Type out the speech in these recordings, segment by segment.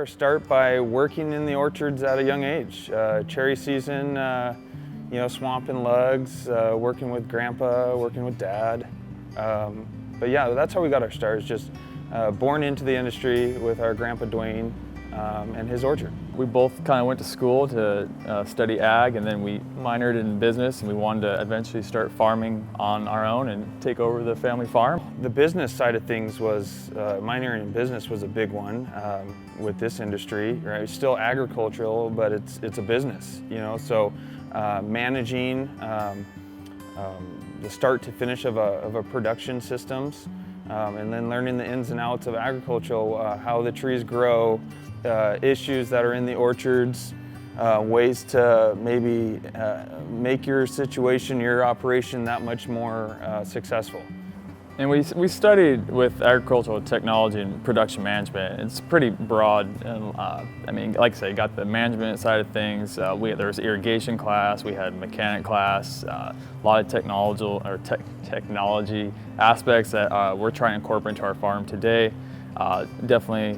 start by working in the orchards at a young age. Cherry season, swamping lugs, working with Grandpa, working with Dad. But yeah, that's how we got our start, just born into the industry with our Grandpa Dwayne and his orchard. We both kind of went to school to study ag, and then we minored in business, and we wanted to eventually start farming on our own and take over the family farm. The business side of things was, minoring in business was a big one with this industry, right? It's still agricultural, but it's a business, so managing the start to finish of a production systems, and then learning the ins and outs of agriculture, how the trees grow, issues that are in the orchards, ways to maybe make your situation, your operation that much more successful. And we studied with agricultural technology and production management. It's pretty broad, and like I say, you got the management side of things. There was irrigation class, we had mechanic class, a lot of technology aspects that we're trying to incorporate into our farm today. Definitely,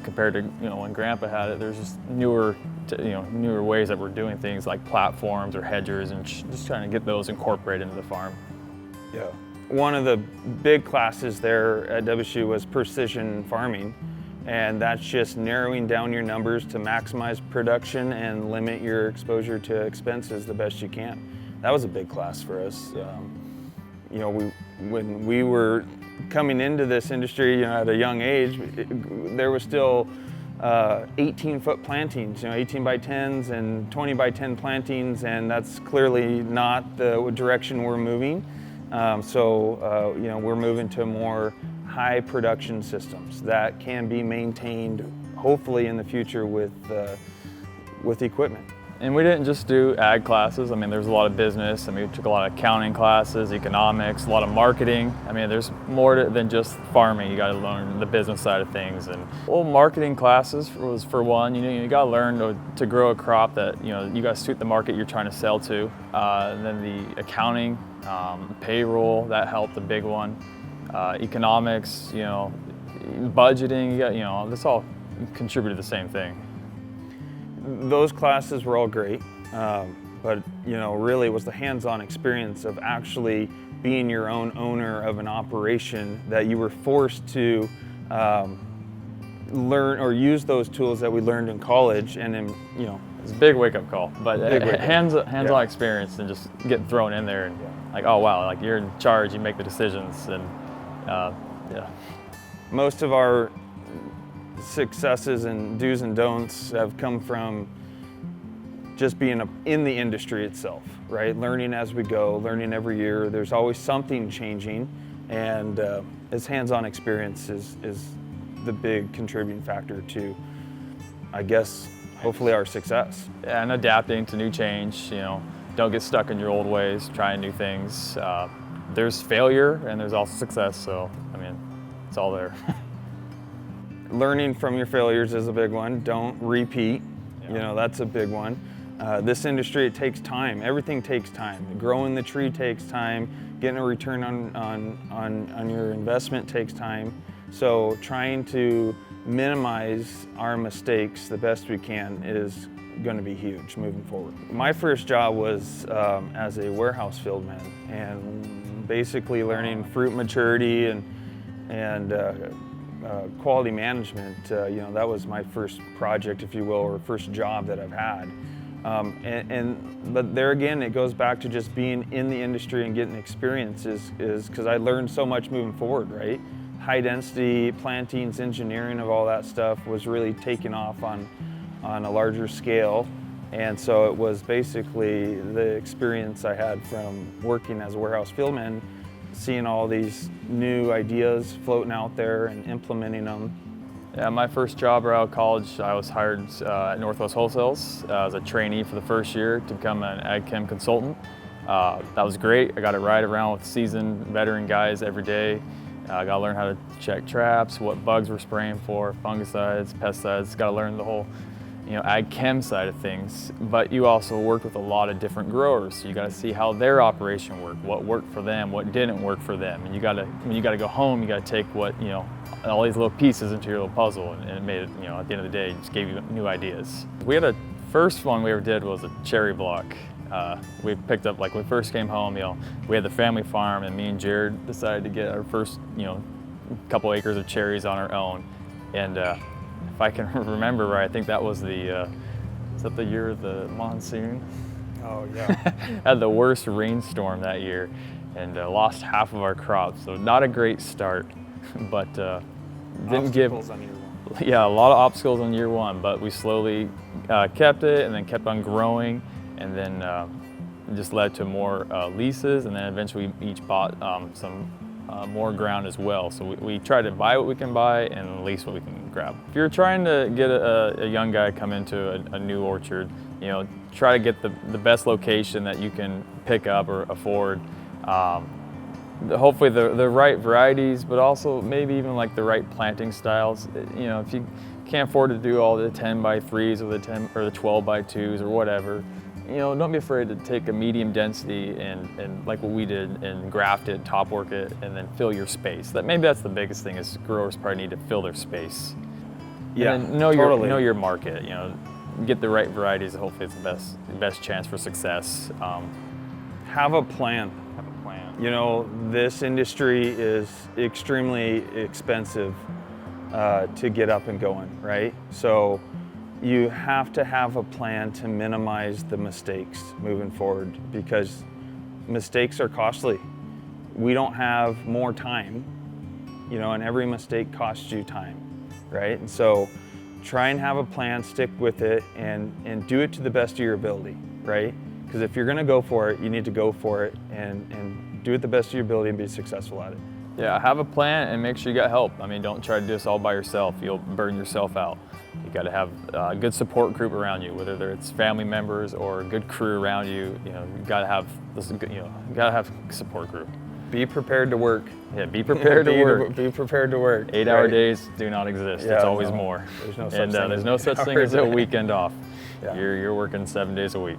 compared to when Grandpa had it, there's just newer ways that we're doing things like platforms or hedgers, and just trying to get those incorporated into the farm. Yeah. One of the big classes there at WSU was precision farming, and that's just narrowing down your numbers to maximize production and limit your exposure to expenses the best you can. That was a big class for us. When we were coming into this industry, at a young age, there was still 18-foot plantings, 18 by 10s and 20 by 10 plantings, and that's clearly not the direction we're moving. We're moving to more high production systems that can be maintained, hopefully in the future, with equipment. And we didn't just do ag classes. There's a lot of business. We took a lot of accounting classes, economics, a lot of marketing. There's more than just farming. You got to learn the business side of things. And marketing classes was for one. You got to learn to grow a crop that you got to suit the market you're trying to sell to. And then the accounting, payroll, that helped, a big one. Economics, budgeting. This all contributed to the same thing. Those classes were all great, but really it was the hands-on experience of actually being your own owner of an operation that you were forced to learn or use those tools that we learned in college, and then it's a big wake-up call, but hands-on experience and just getting thrown in there and like, oh wow, like you're in charge, you make the decisions, and Most of our successes and do's and don'ts have come from just being in the industry itself, right? Learning as we go, learning every year. There's always something changing, and this hands-on experience is the big contributing factor to, I guess, hopefully our success. Yeah, and adapting to new change, don't get stuck in your old ways, trying new things. There's failure and there's also success, so it's all there. Learning from your failures is a big one. Don't repeat. That's a big one. This industry, it takes time. Everything takes time. Growing the tree takes time. Getting a return on your investment takes time. So trying to minimize our mistakes the best we can is going to be huge moving forward. My first job was as a warehouse field man, and basically learning fruit maturity and quality management. That was my first project, if you will, or first job that I've had. But there again, it goes back to just being in the industry and getting experience is because I learned so much moving forward, right? High density plantings, engineering of all that stuff was really taking off on a larger scale. And so it was basically the experience I had from working as a warehouse fieldman, seeing all these new ideas floating out there and implementing them. Yeah, my first job right out of college, I was hired at Northwest Wholesales as a trainee for the first year to become an ag chem consultant. That was great. I got to ride around with seasoned veteran guys every day. I got to learn how to check traps, what bugs we're spraying for, fungicides, pesticides. Got to learn the whole ag chem side of things, but you also worked with a lot of different growers. So you got to see how their operation worked, what worked for them, what didn't work for them. And when you got to go home, you got to take all these little pieces into your little puzzle, and it made it, at the end of the day, it just gave you new ideas. We had first one we ever did was a cherry block. We picked up, like when we first came home, we had the family farm, and me and Gerad decided to get our first, couple acres of cherries on our own. And if I can remember right, I think that was is that the year of the monsoon? Oh yeah. Had the worst rainstorm that year, and lost half of our crops. So not a great start, but didn't give. On year one. Yeah, a lot of obstacles on year one, but we slowly kept it, and then kept on growing, and then it just led to more leases, and then eventually we each bought some more ground as well. So we try to buy what we can buy and lease what we can grab. If you're trying to get a young guy come into a new orchard, try to get the best location that you can pick up or afford. Hopefully the right varieties, but also maybe even like the right planting styles. If you can't afford to do all the 10x3s or the 12x2s or whatever, don't be afraid to take a medium density and like what we did, and graft it, top work it, and then fill your space. Maybe that's the biggest thing, is growers probably need to fill their space. Yeah, and then know totally. your market. Get the right varieties. Hopefully, it's the best chance for success. Have a plan. This industry is extremely expensive to get up and going, right? So you have to have a plan to minimize the mistakes moving forward, because mistakes are costly. We don't have more time, and every mistake costs you time, right? And so try and have a plan, stick with it, and do it to the best of your ability, right? Because if you're gonna go for it, you need to go for it and do it the best of your ability and be successful at it. Yeah, have a plan and make sure you got help. Don't try to do this all by yourself. You'll burn yourself out. You got to have a good support group around you, whether it's family members or a good crew around you. You got to have this. You got to have a support group. Be prepared to work. Yeah, be prepared to work. Be prepared to work. 8-hour days do not exist. Yeah, it's always more. There's no such and thing. There's no such thing as a weekend off. Yeah. You're working 7 days a week.